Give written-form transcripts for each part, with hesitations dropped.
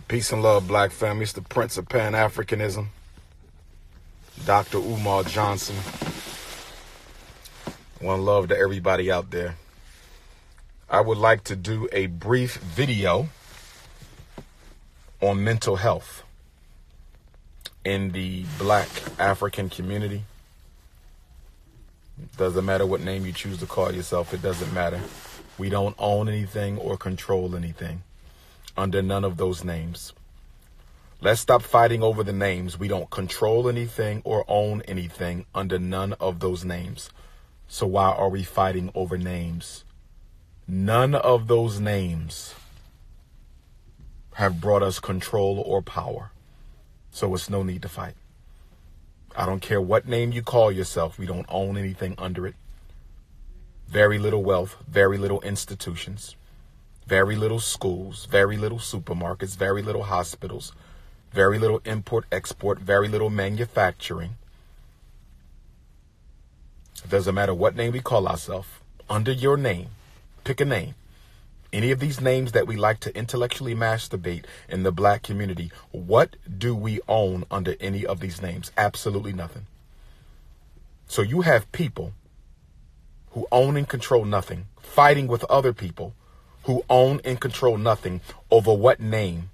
Peace and love, black family. It's the Prince of Pan-Africanism, Dr. Umar Johnson. One love to everybody out there. I would like to do a brief video on mental health in the black African community. Doesn't matter what name you choose to call yourself. It doesn't matter. We don't own anything or control anything under none of those names. Let's stop fighting over the names. We don't control anything or own anything under none of those names. So why are we fighting over names? None of those names have brought us control or power. So it's no need to fight. I don't care what name you call yourself. We don't own anything under it. Very little wealth, very little institutions, very little schools, very little supermarkets, very little hospitals, very little import, export, very little manufacturing. It doesn't matter what name we call ourselves. Under your name, pick a name. Any of these names that we like to intellectually masturbate in the black community, what do we own under any of these names? Absolutely nothing. So you have people who own and control nothing, fighting with other people who own and control nothing over what name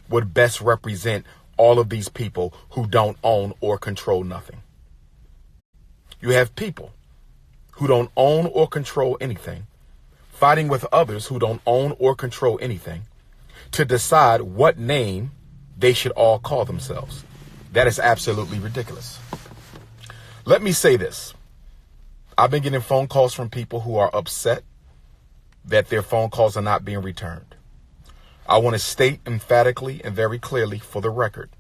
would best represent all of these people who don't own or control nothing. You have people who don't own or control anything, fighting with others who don't own or control anything to decide what name they should all call themselves. That is absolutely ridiculous. Let me say this. I've been getting phone calls from people who are upset that their phone calls are not being returned. I want to state emphatically and very clearly for the record,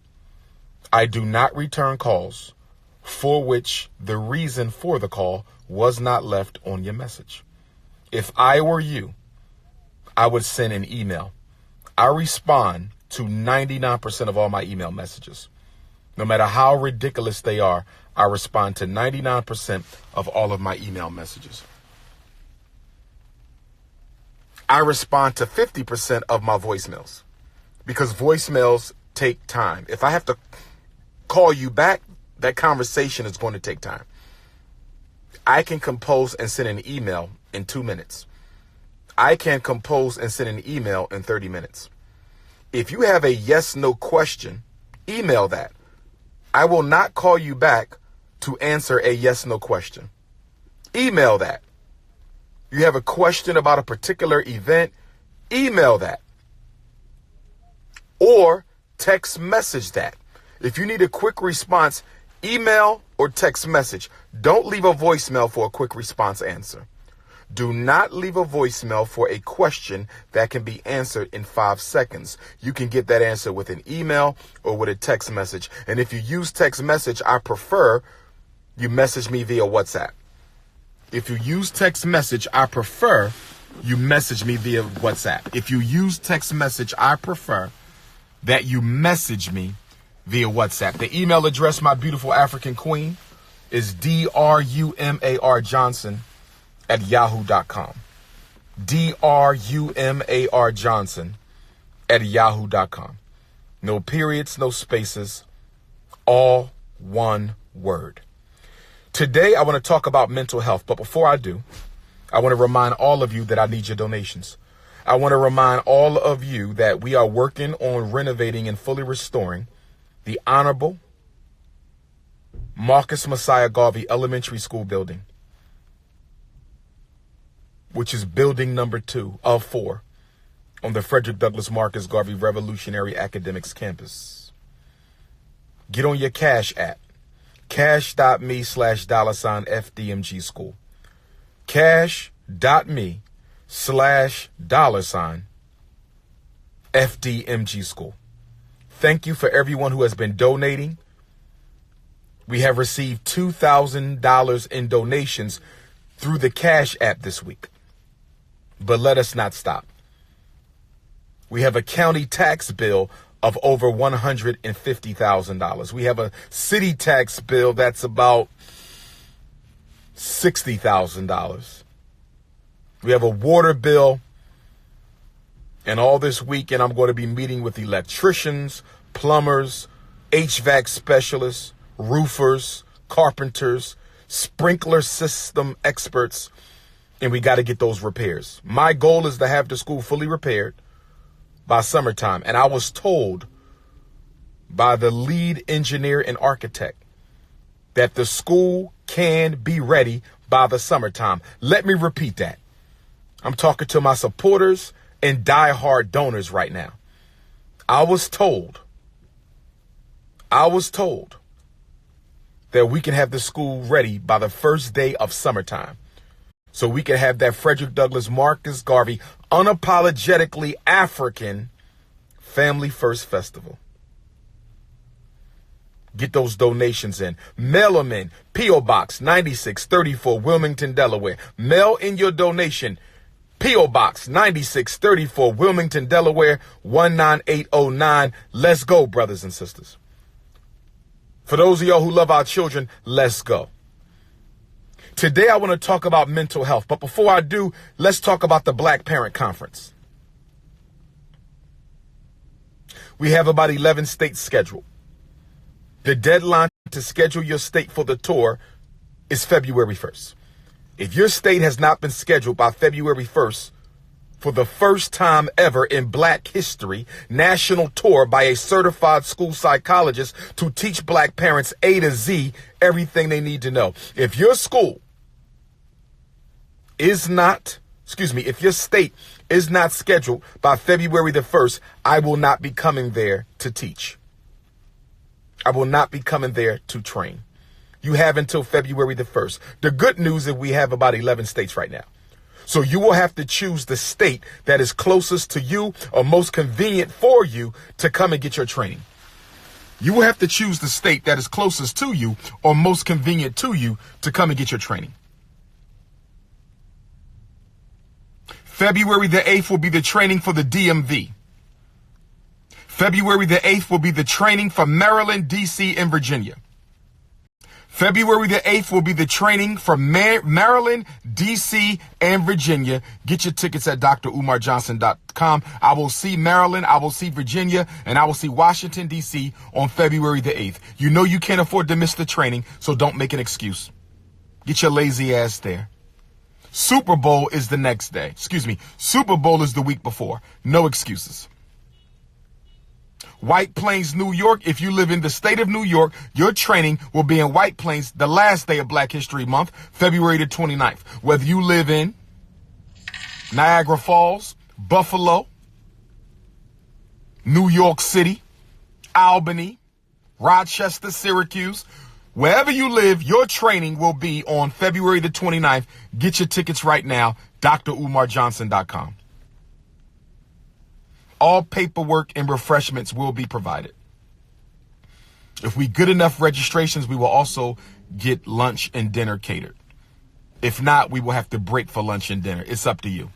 I do not return calls for which the reason for the call was not left on your message. If I were you, I would send an email. I respond to 99% of all my email messages. No matter how ridiculous they are, I respond to 99% of all of my email messages. I respond to 50% of my voicemails because voicemails take time. If I have to call you back, that conversation is going to take time. I can compose and send an email in 2 minutes. I can compose and send an email in 30 minutes. If you have a yes/no question, email that. I will not call you back to answer a yes/no question. Email that. You have a question about a particular event, email that. Or text message that. If you need a quick response, email or text message. Don't leave a voicemail for a quick response answer. Do not leave a voicemail for a question that can be answered in 5 seconds. You can get that answer with an email or with a text message. And if you use text message, I prefer you message me via WhatsApp. If you use text message, I prefer you message me via WhatsApp. If you use text message, I prefer that you message me via WhatsApp. The email address, my beautiful African queen, is DrUmarJohnson@yahoo.com. DrUmarJohnson@yahoo.com. No periods, no spaces, all one word. Today, I want to talk about mental health. But before I do, I want to remind all of you that I need your donations. I want to remind all of you that we are working on renovating and fully restoring the Honorable Marcus Messiah Garvey Elementary School building, which is building number 2 of 4 on the Frederick Douglass Marcus Garvey Revolutionary Academics campus. Get on your Cash app. Cash.me/$FDMG school. Cash.me/$FDMG school. Thank you for everyone who has been donating. We have received $2,000 in donations through the Cash app this week. But let us not stop. We have a county tax bill of over $150,000. We have a city tax bill that's about $60,000. We have a water bill And all this weekend, I'm going to be meeting with electricians, plumbers, HVAC specialists, roofers, carpenters, sprinkler system experts, and we got to get those repairs. My goal is to have the school fully repaired by summertime. And I was told by the lead engineer and architect that the school can be ready by the summertime. Let me repeat that. I'm talking to my supporters and diehard donors right now. I was told that we can have the school ready by the first day of summertime. So we can have that Frederick Douglass Marcus Garvey unapologetically African Family First Festival. Get those donations in. Mail them in. P.O. Box 9634, Wilmington, Delaware. Mail in your donation. P.O. Box 9634, Wilmington, Delaware, 19809. Let's go, brothers and sisters. For those of y'all who love our children, let's go. Today, I want to talk about mental health. But before I do, let's talk about the Black Parent Conference. We have about 11 states scheduled. The deadline to schedule your state for the tour is February 1st. If your state has not been scheduled by February 1st, for the first time ever in Black history, national tour by a certified school psychologist to teach Black parents A to Z everything they need to know. If your school is not, if your state is not scheduled by February the 1st, I will not be coming there to teach. I will not be coming there to train. You have until February the 1st. The good news is we have about 11 states right now. So you will have to choose the state that is closest to you or most convenient for you to come and get your training. You will have to choose the state that is closest to you or most convenient to you to come and get your training. February the 8th will be the training for the DMV. February the 8th will be the training for Maryland, D.C., and Virginia. February the 8th will be the training for Maryland, D.C., and Virginia. Get your tickets at DrUmarJohnson.com. I will see Maryland, I will see Virginia, and I will see Washington, D.C. on February the 8th. You know you can't afford to miss the training, so don't make an excuse. Get your lazy ass there. Super Bowl is the next day. Super Bowl is the week before. No excuses. White Plains, New York. If you live in the state of New York, your training will be in White Plains the last day of Black History Month, February the 29th. Whether you live in Niagara Falls, Buffalo, New York City, Albany, Rochester, Syracuse, wherever you live, your training will be on February the 29th. Get your tickets right now, DrUmarJohnson.com. All paperwork and refreshments will be provided. If we get enough registrations, we will also get lunch and dinner catered. If not, we will have to break for lunch and dinner. It's up to you.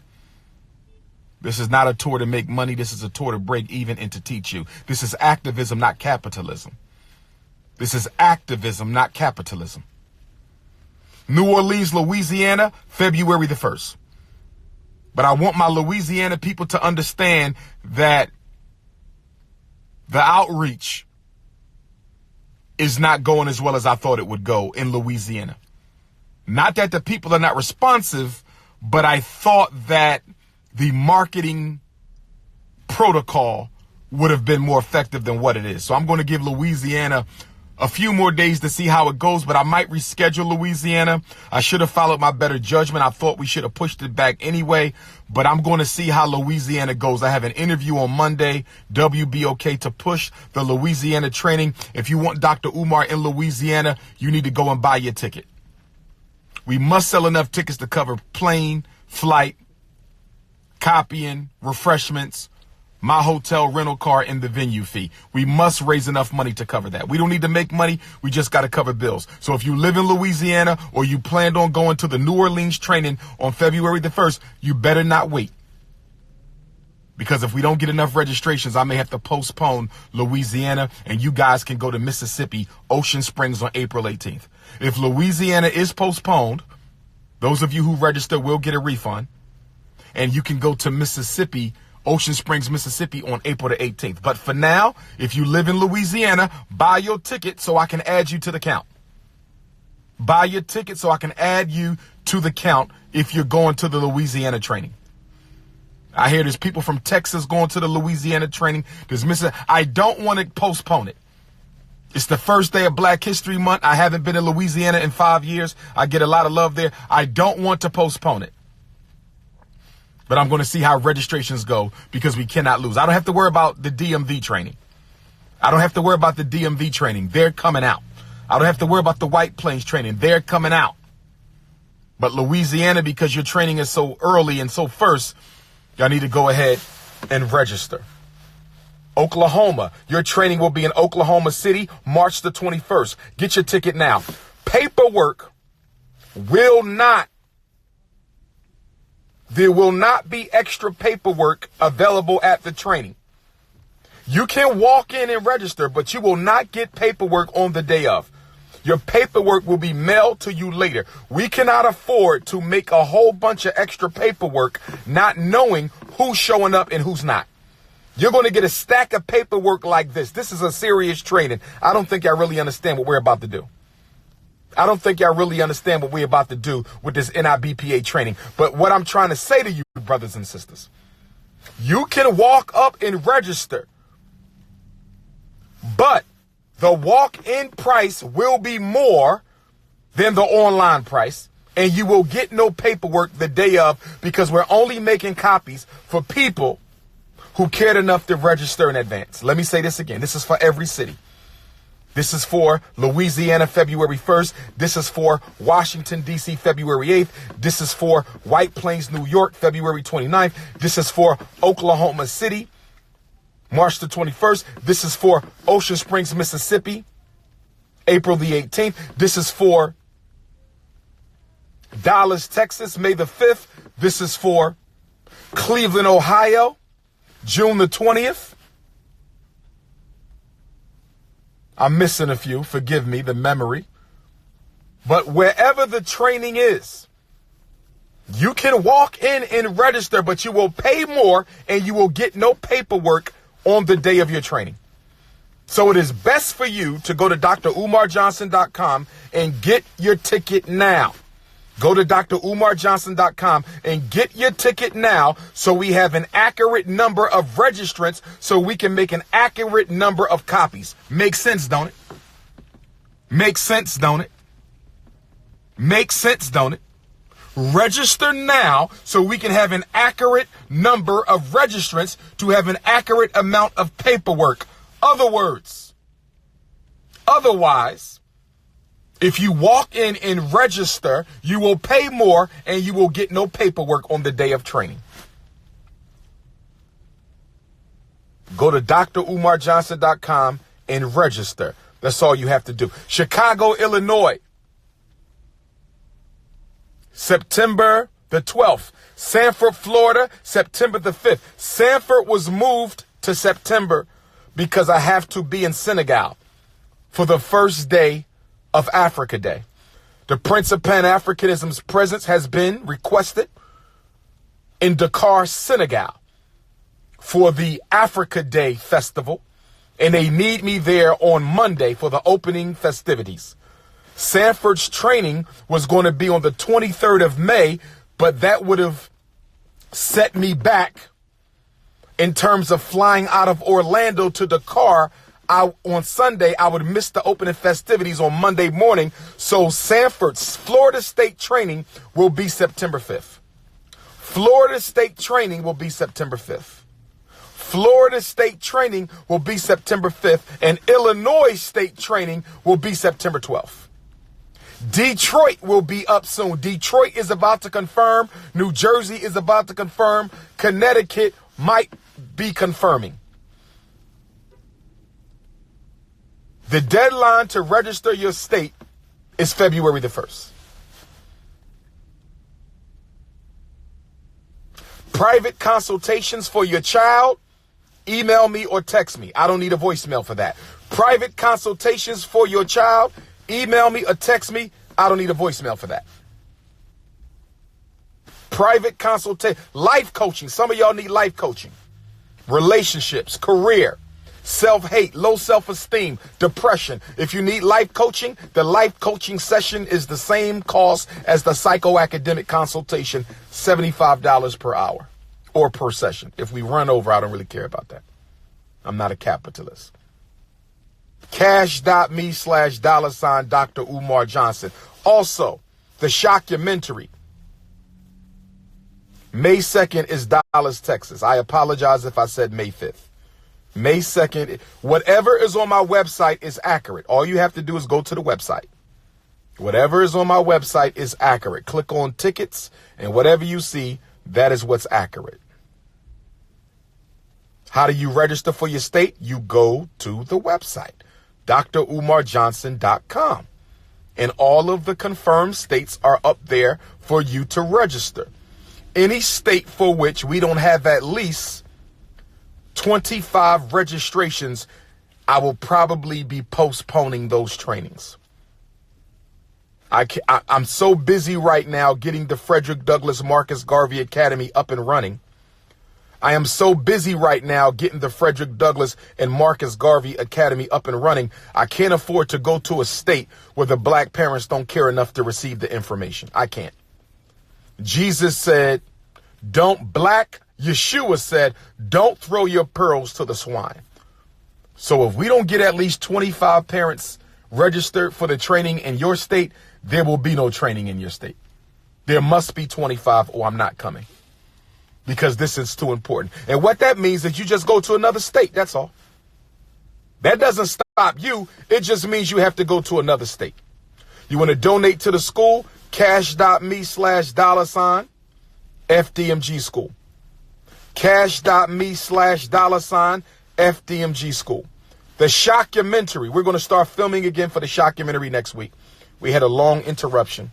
This is not a tour to make money. This is a tour to break even and to teach you. This is activism, not capitalism. This is activism, not capitalism. New Orleans, Louisiana, February the 1st. But I want my Louisiana people to understand that the outreach is not going as well as I thought it would go in Louisiana. Not that the people are not responsive, but I thought that the marketing protocol would have been more effective than what it is. So I'm going to give Louisiana a few more days to see how it goes, but I might reschedule Louisiana. I should have followed my better judgment. I thought we should have pushed it back anyway, but I'm going to see how Louisiana goes. I have an interview on Monday, WBOK, to push the Louisiana training. If you want Dr. Umar in Louisiana, you need to go and buy your ticket. We must sell enough tickets to cover plane, flight, copying, refreshments, my hotel, rental car, and the venue fee. We must raise enough money to cover that. We don't need to make money. We just got to cover bills. So if you live in Louisiana or you planned on going to the New Orleans training on February the 1st, you better not wait. Because if we don't get enough registrations, I may have to postpone Louisiana, and you guys can go to Mississippi, Ocean Springs on April 18th. If Louisiana is postponed, those of you who register will get a refund, and you can go to Mississippi, Ocean Springs, Mississippi on April the 18th. But for now, if you live in Louisiana, buy your ticket so I can add you to the count. Buy your ticket so I can add you to the count if you're going to the Louisiana training. I hear there's people from Texas going to the Louisiana training. I don't want to postpone it. It's the first day of Black History Month. I haven't been in Louisiana in 5 years. I get a lot of love there. I don't want to postpone it. But I'm going to see how registrations go because we cannot lose. I don't have to worry about the DMV training. I don't have to worry about the DMV training. They're coming out. I don't have to worry about the White Plains training. They're coming out. But Louisiana, because your training is so early and so first, y'all need to go ahead and register. Oklahoma, your training will be in Oklahoma City, March the 21st. Get your ticket now. Paperwork will not, there will not be extra paperwork available at the training. You can walk in and register, but you will not get paperwork on the day of. Your paperwork will be mailed to you later. We cannot afford to make a whole bunch of extra paperwork not knowing who's showing up and who's not. You're going to get a stack of paperwork like this. This is a serious training. I don't think y'all really understand what we're about to do. I don't think y'all really understand what we're about to do with this NIBPA training. But what I'm trying to say to you, brothers and sisters, you can walk up and register, but the walk-in price will be more than the online price, and you will get no paperwork the day of because we're only making copies for people who cared enough to register in advance. Let me say this again. This is for every city. This is for Louisiana, February 1st. This is for Washington, D.C., February 8th. This is for White Plains, New York, February 29th. This is for Oklahoma City, March the 21st. This is for Ocean Springs, Mississippi, April the 18th. This is for Dallas, Texas, May the 5th. This is for Cleveland, Ohio, June the 20th. I'm missing a few. Forgive me, the memory. But wherever the training is, you can walk in and register, but you will pay more and you will get no paperwork on the day of your training. So it is best for you to go to DrUmarJohnson.com and get your ticket now. Go to DrUmarJohnson.com and get your ticket now so we have an accurate number of registrants so we can make an accurate number of copies. Makes sense, don't it? Makes sense, don't it? Makes sense, don't it? Register now so we can have an accurate number of registrants to have an accurate amount of paperwork. Otherwise, if you walk in and register, you will pay more and you will get no paperwork on the day of training. Go to DrUmarJohnson.com and register. That's all you have to do. Chicago, Illinois, September the 12th. Sanford, Florida, September the 5th. Sanford was moved to September because I have to be in Senegal for the first day of Africa Day. The Prince of Pan-Africanism's presence has been requested in Dakar, Senegal for the Africa Day festival, and they need me there on Monday for the opening festivities. Sanford's training was going to be on the 23rd of May, but that would have set me back in terms of flying out of Orlando to Dakar. On Sunday, I would miss the opening festivities on Monday morning. So Sanford's Florida State training will be September 5th. Florida State training will be September 5th. Florida State training will be September 5th. And Illinois State training will be September 12th. Detroit will be up soon. Detroit is about to confirm. New Jersey is about to confirm. Connecticut might be confirming. The deadline to register your state is February the 1st. Private consultations for your child, email me or text me. I don't need a voicemail for that. Private consultations for your child, email me or text me. I don't need a voicemail for that. Private consultation, life coaching. Some of y'all need life coaching. relationships, career, self-hate, low self-esteem, depression. If you need life coaching, the life coaching session is the same cost as the psychoacademic consultation, $75 per hour or per session. If we run over, I don't really care about that. I'm not a capitalist. Cash.me/$Dr. Umar Johnson. Also, the shockumentary. May 2nd is Dallas, Texas. I apologize if I said May 5th. May 2nd, whatever is on my website is accurate. All you have to do is go to the website. Whatever is on my website is accurate. Click on tickets, and whatever you see, that is what's accurate. How do you register for your state? You go to the website, DrUmarJohnson.com. And all of the confirmed states are up there for you to register. Any state for which we don't have at least 25 registrations, I will probably be postponing those trainings. I'm so busy right now getting the Frederick Douglass Marcus Garvey Academy up and running. I am so busy right now getting the Frederick Douglass and Marcus Garvey Academy up and running. I can't afford to go to a state where the black parents don't care enough to receive the information. I can't. Jesus said, Yeshua said, don't throw your pearls to the swine. So if we don't get at least 25 parents registered for the training in your state, there will be no training in your state. There must be 25 or I'm not coming, because this is too important. And what that means is you just go to another state. That's all. That doesn't stop you. It just means you have to go to another state. You want to donate to the school? Cash.me/$FDMG school. Cash.me/$FDMG school. The shockumentary. We're going to start filming again for the shockumentary next week. We had a long interruption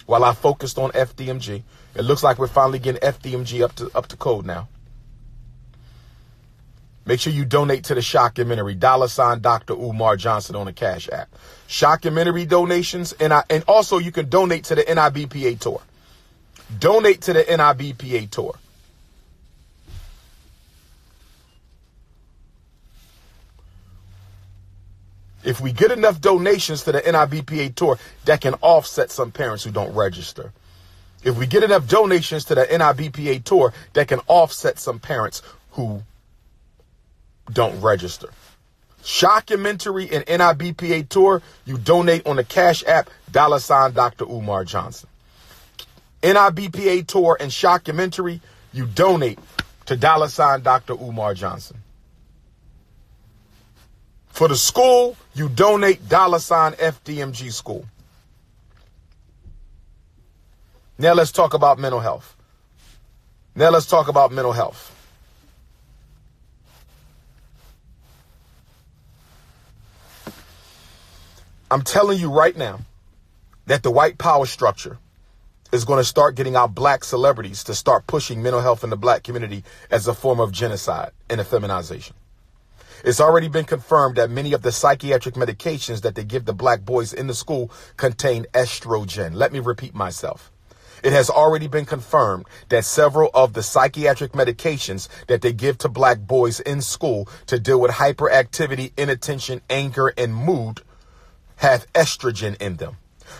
while I focused on FDMG. It looks like we're finally getting FDMG up to code now. Make sure you donate to the shockumentary, $Dr. Umar Johnson on the Cash App. Shockumentary donations, and also you can donate to the NIBPA tour. Donate to the NIBPA tour. If we get enough donations to the NIBPA tour, that can offset some parents who don't register. If we get enough donations to the NIBPA tour, that can offset some parents who don't register. Shockumentary and NIBPA tour, you donate on the Cash App, $Dr. Umar Johnson. NIBPA tour and shockumentary, you donate to $Dr. Umar Johnson. For the school, you donate $FDMG school. Now let's talk about mental health. I'm telling you right now that the white power structure is going to start getting our black celebrities to start pushing mental health in the black community as a form of genocide and effeminization. It's already been confirmed that many of the psychiatric medications that they give the black boys in the school contain estrogen. Let me repeat myself. It has already been confirmed that several of the psychiatric medications that they give to black boys in school to deal with hyperactivity, inattention, anger, and mood have estrogen in them.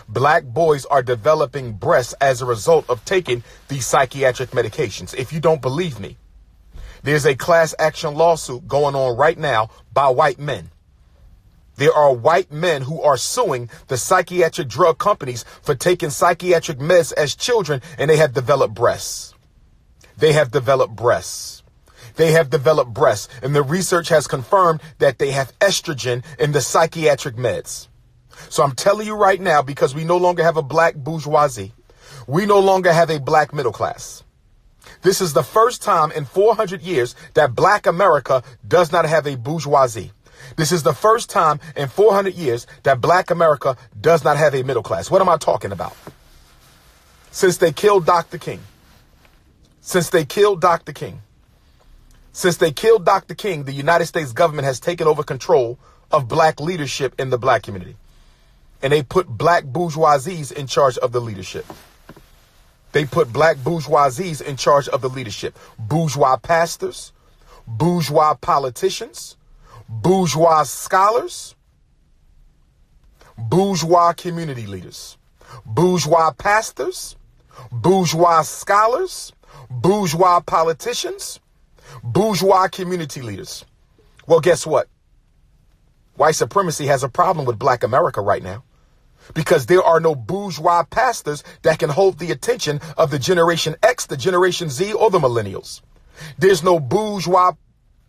Black boys are developing breasts as a result of taking these psychiatric medications. If you don't believe me, there's a class action lawsuit going on right now by white men. There are white men who are suing the psychiatric drug companies for taking psychiatric meds as children, and they have developed breasts. And the research has confirmed that they have estrogen in the psychiatric meds. So I'm telling you right now, because we no longer have a black bourgeoisie, we no longer have a black middle class. This is the first time in 400 years that black America does not have a bourgeoisie. This is the first time in 400 years that black America does not have a middle class. What am I talking about? Since they killed Dr. King, the United States government has taken over control of black leadership in the black community. And they put black bourgeoisies in charge of the leadership. Bourgeois pastors, bourgeois politicians, bourgeois scholars, bourgeois community leaders, bourgeois pastors, bourgeois scholars, bourgeois politicians, bourgeois community leaders. Well, guess what? White supremacy has a problem with Black America right now because there are no bourgeois pastors that can hold the attention of the Generation X, the Generation Z, or the millennials. There's no bourgeois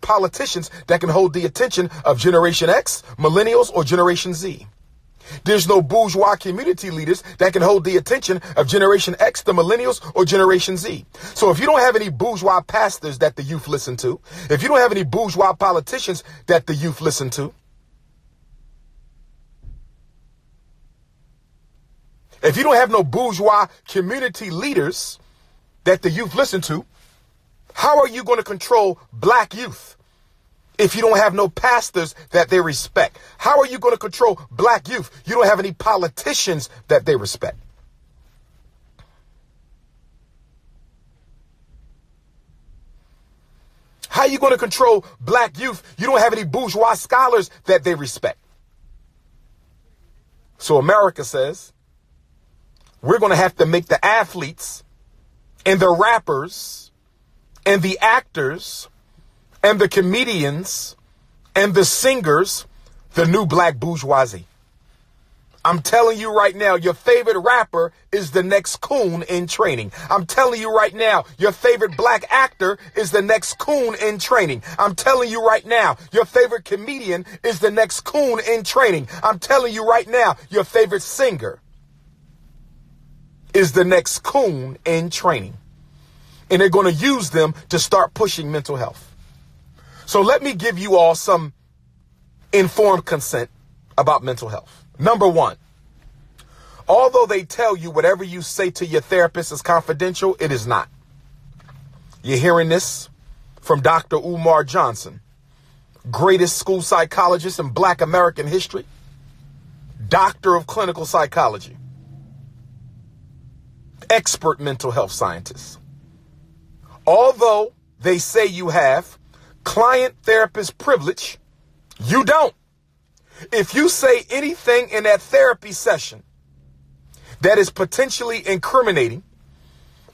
politicians that can hold the attention of Generation X, millennials, or Generation Z. There's no bourgeois community leaders that can hold the attention of Generation X, the millennials, or Generation Z. So if you don't have any bourgeois pastors that the youth listen to, if you don't have any bourgeois politicians that the youth listen to, if you don't have no bourgeois community leaders that the youth listen to, how are you going to control Black youth? If you don't have no pastors that they respect, how are you going to control Black youth? You don't have any politicians that they respect. How are you going to control Black youth? You don't have any bourgeois scholars that they respect. So America says, we're going to have to make the athletes and the rappers and the actors and the comedians and the singers the new Black bourgeoisie. I'm telling you right now, your favorite rapper is the next coon in training. I'm telling you right now, your favorite Black actor is the next coon in training. I'm telling you right now, your favorite comedian is the next coon in training. I'm telling you right now, your favorite singer is the next coon in training. And they're going to use them to start pushing mental health. So let me give you all some informed consent about mental health. Number one, although they tell you whatever you say to your therapist is confidential, it is not. You're hearing this from Dr. Umar Johnson, greatest school psychologist in Black American history, doctor of clinical psychology, expert mental health scientist. Although they say you have client therapist privilege, you don't. If you say anything in that therapy session that is potentially incriminating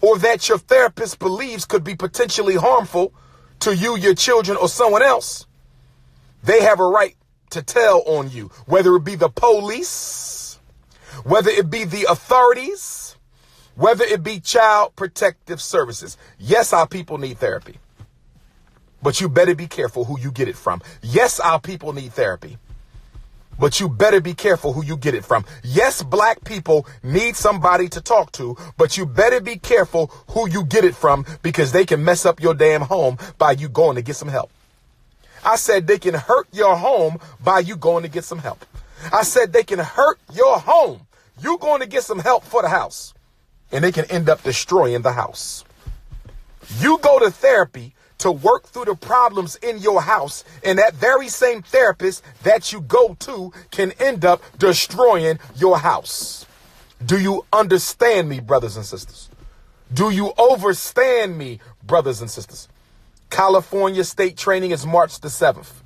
or that your therapist believes could be potentially harmful to you, your children, or someone else, they have a right to tell on you, whether it be the police, whether it be the authorities, whether it be child protective services. Yes, our people need therapy. But you better be careful who you get it from. Yes, our people need therapy. But you better be careful who you get it from. Yes, Black people need somebody to talk to, but you better be careful who you get it from because they can mess up your damn home by you going to get some help. I said they can hurt your home by you going to get some help. I said they can hurt your home. You going to get some help for the house, and they can end up destroying the house. You go to therapy to work through the problems in your house, and that very same therapist that you go to can end up destroying your house. Do you understand me, brothers and sisters? Do you overstand me, brothers and sisters? California State training is March the 7th.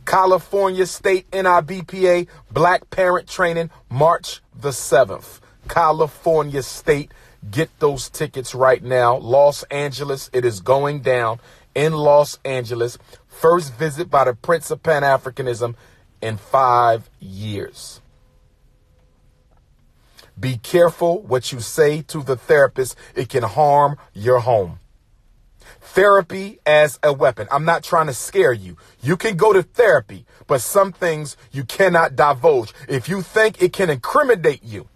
California State NIBPA Black Parent Training, March the 7th. California State. Get those tickets right now. Los Angeles, it is going down in Los Angeles. First visit by the Prince of Pan-Africanism in 5 years. Be careful what you say to the therapist. It can harm your home. Therapy as a weapon. I'm not trying to scare you. You can go to therapy, but some things you cannot divulge. If you think it can incriminate you,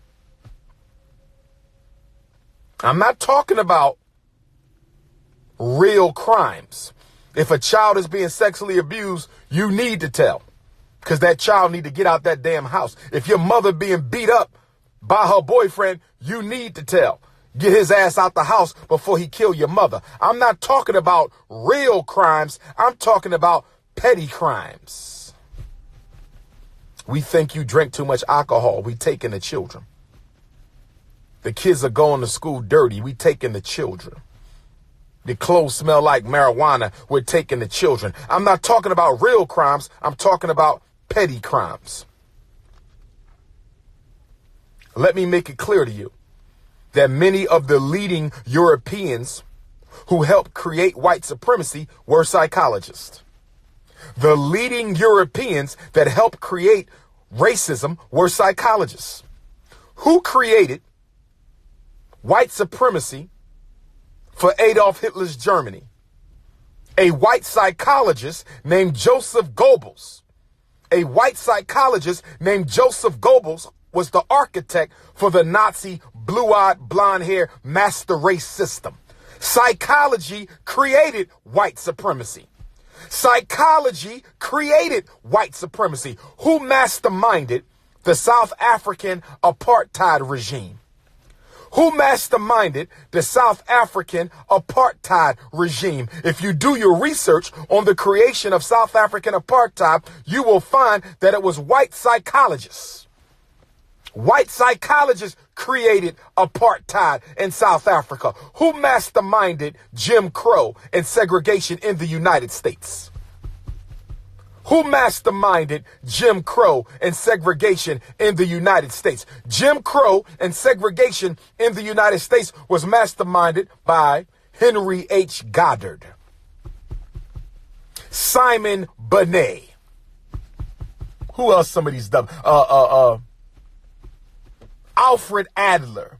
I'm not talking about real crimes. If a child is being sexually abused, you need to tell, because that child need to get out that damn house. If your mother being beat up by her boyfriend, you need to tell. Get his ass out the house before he kill your mother. I'm not talking about real crimes. I'm talking about petty crimes. We think you drink too much alcohol. We taking the children. The kids are going to school dirty. We taking the children. The clothes smell like marijuana. We're taking the children. I'm not talking about real crimes. I'm talking about petty crimes. Let me make it clear to you that many of the leading Europeans who helped create white supremacy were psychologists. The leading Europeans that helped create racism were psychologists. Who created white supremacy for Adolf Hitler's Germany? A white psychologist named Joseph Goebbels. A white psychologist named Joseph Goebbels was the architect for the Nazi blue-eyed, blonde-haired master race system. Psychology created white supremacy. Psychology created white supremacy. Who masterminded the South African apartheid regime? Who masterminded the South African apartheid regime? If you do your research on the creation of South African apartheid, you will find that it was white psychologists. White psychologists created apartheid in South Africa. Who masterminded Jim Crow and segregation in the United States? Who masterminded Jim Crow and segregation in the United States? Jim Crow and segregation in the United States was masterminded by Henry H. Goddard, Simon Binet. Who else? Some of these dumb. Alfred Adler,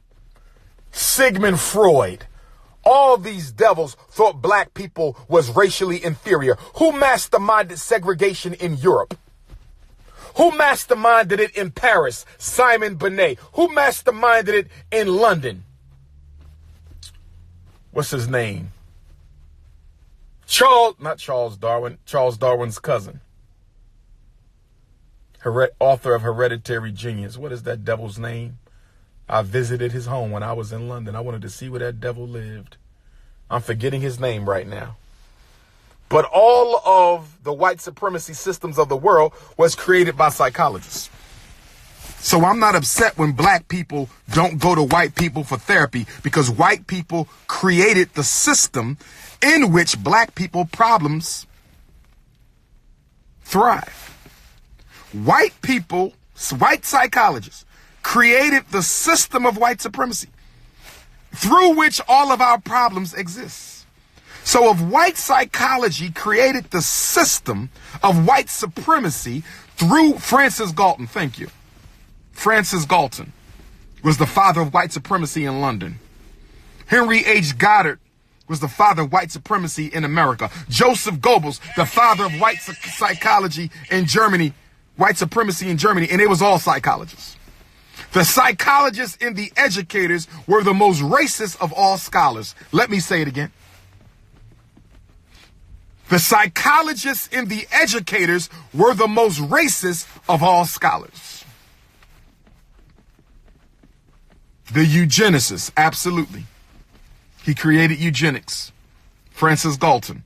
Sigmund Freud. All these devils thought black people was racially inferior. Who masterminded segregation in Europe? Who masterminded it in Paris? Simon Binet. Who masterminded it in London? What's his name? Not Charles Darwin, Charles Darwin's cousin. Author of Hereditary Genius. What is that devil's name? I visited his home when I was in London. I wanted to see where that devil lived. I'm forgetting his name right now. But all of the white supremacy systems of the world was created by psychologists. So I'm not upset when black people don't go to white people for therapy, because white people created the system in which black people problems thrive. White people, white psychologists, created the system of white supremacy through which all of our problems exist. So if white psychology created the system of white supremacy through Francis Galton, thank you. Francis Galton was the father of white supremacy in London. Henry H. Goddard was the father of white supremacy in America. Joseph Goebbels, the father of white psychology in Germany, white supremacy in Germany, and it was all psychologists. The psychologists and the educators were the most racist of all scholars. Let me say it again. The psychologists and the educators were the most racist of all scholars. The eugenicist, absolutely. He created eugenics. Francis Galton.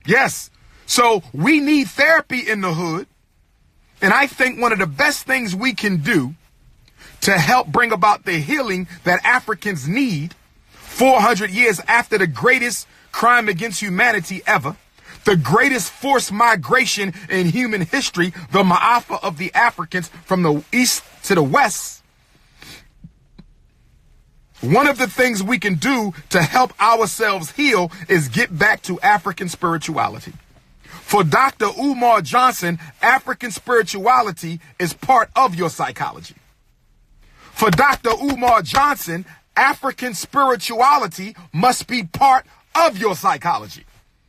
Yes. So we need therapy in the hood. And I think one of the best things we can do to help bring about the healing that Africans need 400 years after the greatest crime against humanity ever, the greatest forced migration in human history, the Ma'afa of the Africans from the east to the west. One of the things we can do to help ourselves heal is get back to African spirituality. For Dr. Umar Johnson, African spirituality is part of your psychology. For Dr. Umar Johnson, African spirituality must be part of your psychology.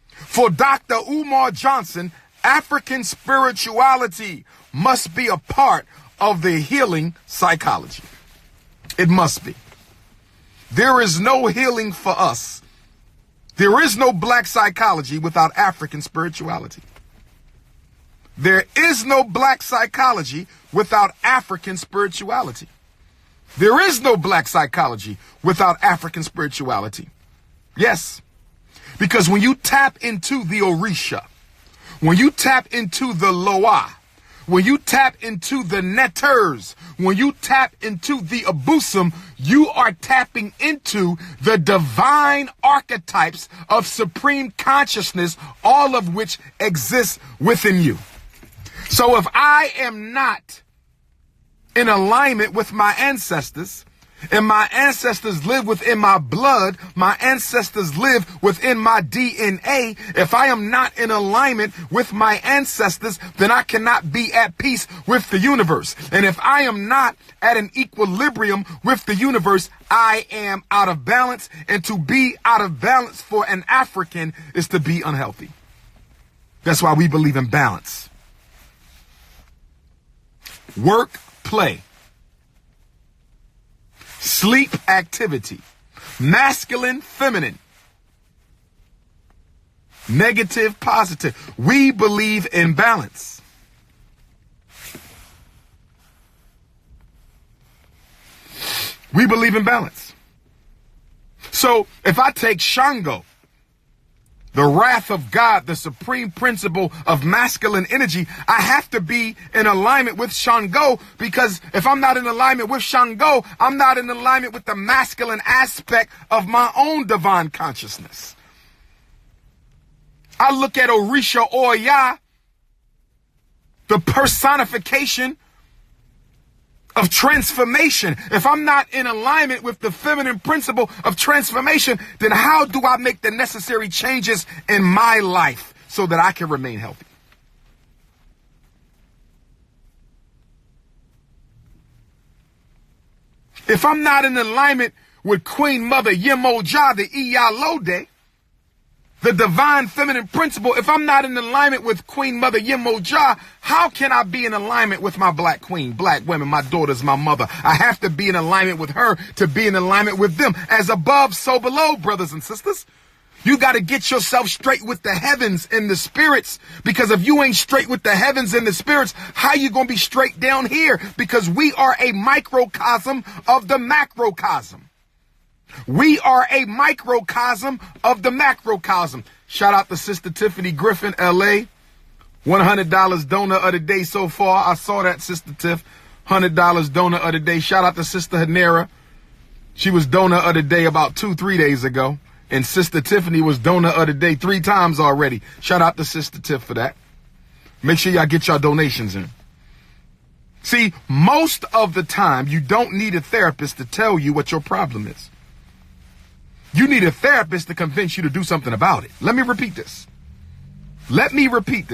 For Dr. Umar Johnson, African spirituality must be a part of the healing psychology. It must be. There is no healing for us. There is no black psychology without African spirituality. There is no black psychology without African spirituality. There is no black psychology without African spirituality. Yes, because when you tap into the Orisha, when you tap into the Loa, when you tap into the netters, when you tap into the abusum, you are tapping into the divine archetypes of supreme consciousness, all of which exists within you. So if I am not in alignment with my ancestors, and my ancestors live within my blood, my ancestors live within my DNA. If I am not in alignment with my ancestors, then I cannot be at peace with the universe. And if I am not at an equilibrium with the universe, I am out of balance. And to be out of balance for an African is to be unhealthy. That's why we believe in balance. Work, play. Sleep, activity. Masculine, feminine. Negative, positive. We believe in balance. We believe in balance. So if I take Shango, the wrath of God, the supreme principle of masculine energy, I have to be in alignment with Shango, because if I'm not in alignment with Shango, I'm not in alignment with the masculine aspect of my own divine consciousness. I look at Orisha Oya, the personification of transformation. If I'm not in alignment with the feminine principle of transformation, then how do I make the necessary changes in my life so that I can remain healthy? If I'm not in alignment with Queen Mother Yemoja, the Iyalode, the divine feminine principle, if I'm not in alignment with Queen Mother Yemoja, how can I be in alignment with my black queen, black women, my daughters, my mother? I have to be in alignment with her to be in alignment with them. As above, so below, brothers and sisters. You got to get yourself straight with the heavens and the spirits, because if you ain't straight with the heavens and the spirits, how you going to be straight down here? Because we are a microcosm of the macrocosm. We are a microcosm of the macrocosm. Shout out to Sister Tiffany Griffin, LA. $100 donor of the day so far. I saw that, Sister Tiff. $100 donor of the day. Shout out to Sister Hanera. She was donor of the day about 2-3 days ago. And Sister Tiffany was donor of the day 3 times already. Shout out to Sister Tiff for that. Make sure y'all get y'all donations in. See, most of the time, you don't need a therapist to tell you what your problem is. You need a therapist to convince you to do something about it. Let me repeat this.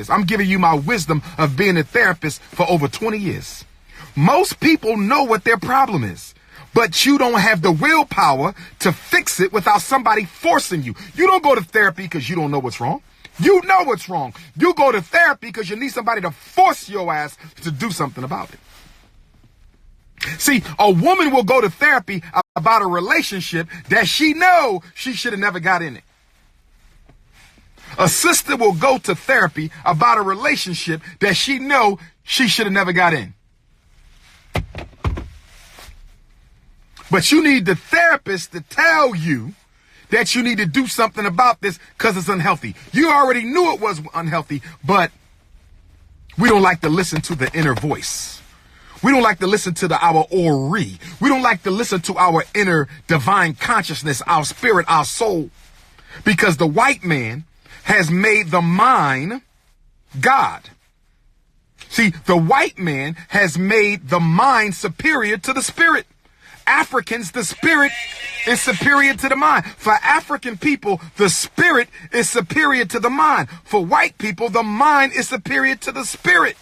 I'm giving you my wisdom of being a therapist for over 20 years. Most people know what their problem is, but you don't have the willpower to fix it without somebody forcing you. You don't go to therapy because you don't know what's wrong. You know what's wrong. You go to therapy because you need somebody to force your ass to do something about it. See, a woman will go to therapy about a relationship that she knows she should have never got in it. A sister will go to therapy about a relationship that she knows she should have never got in. But you need the therapist to tell you that you need to do something about this because it's unhealthy. You already knew it was unhealthy, but we don't like to listen to the inner voice. We don't like to listen to our Ori. We don't like to listen to our inner divine consciousness, our spirit, our soul. Because the white man has made the mind God. See, the white man has made the mind superior to the spirit. Africans, the spirit is superior to the mind. For African people, the spirit is superior to the mind. For white people, the mind is superior to the spirit.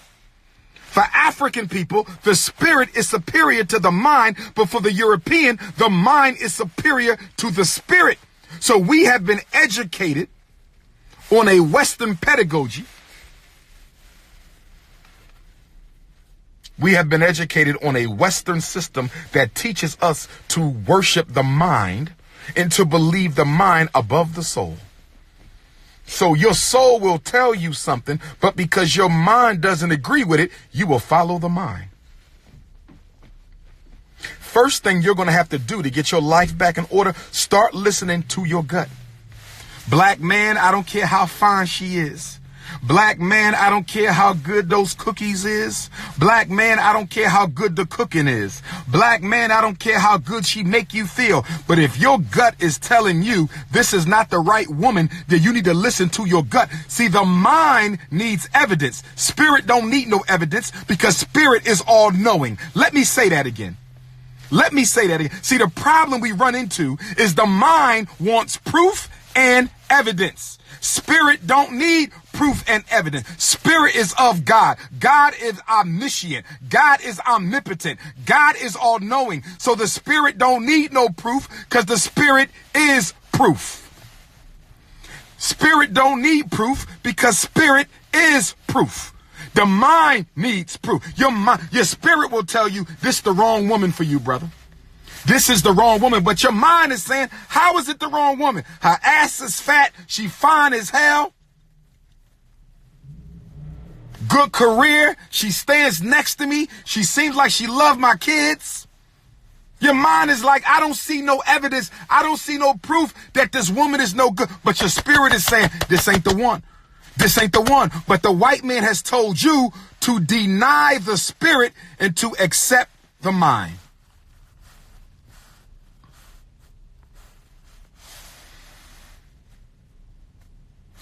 For African people, the spirit is superior to the mind, but for the European, the mind is superior to the spirit. So we have been educated on a Western pedagogy. We have been educated on a Western system that teaches us to worship the mind and to believe the mind above the soul. So your soul will tell you something, but because your mind doesn't agree with it, you will follow the mind. First thing you're going to have to do to get your life back in order, start listening to your gut. Black man, I don't care how fine she is. Black man, I don't care how good those cookies is. Black man, I don't care how good the cooking is. Black man, I don't care how good she make you feel. But if your gut is telling you this is not the right woman, then you need to listen to your gut. See, the mind needs evidence. Spirit don't need no evidence because spirit is all knowing. Let me say that again. Let me say that again. See, the problem we run into is the mind wants proof and evidence. Spirit don't need proof and evidence. Spirit is of God. God is omniscient. God is omnipotent. God is all-knowing. So the spirit don't need no proof because the spirit is proof. Spirit don't need proof because spirit is proof. The mind needs proof. Your spirit will tell you this is the wrong woman for you, brother. This is the wrong woman. But your mind is saying, how is it the wrong woman? Her ass is fat. She fine as hell. Good career. She stands next to me. She seems like she loves my kids. Your mind is like, I don't see no evidence. I don't see no proof that this woman is no good. But your spirit is saying, this ain't the one. This ain't the one. But the white man has told you to deny the spirit and to accept the mind.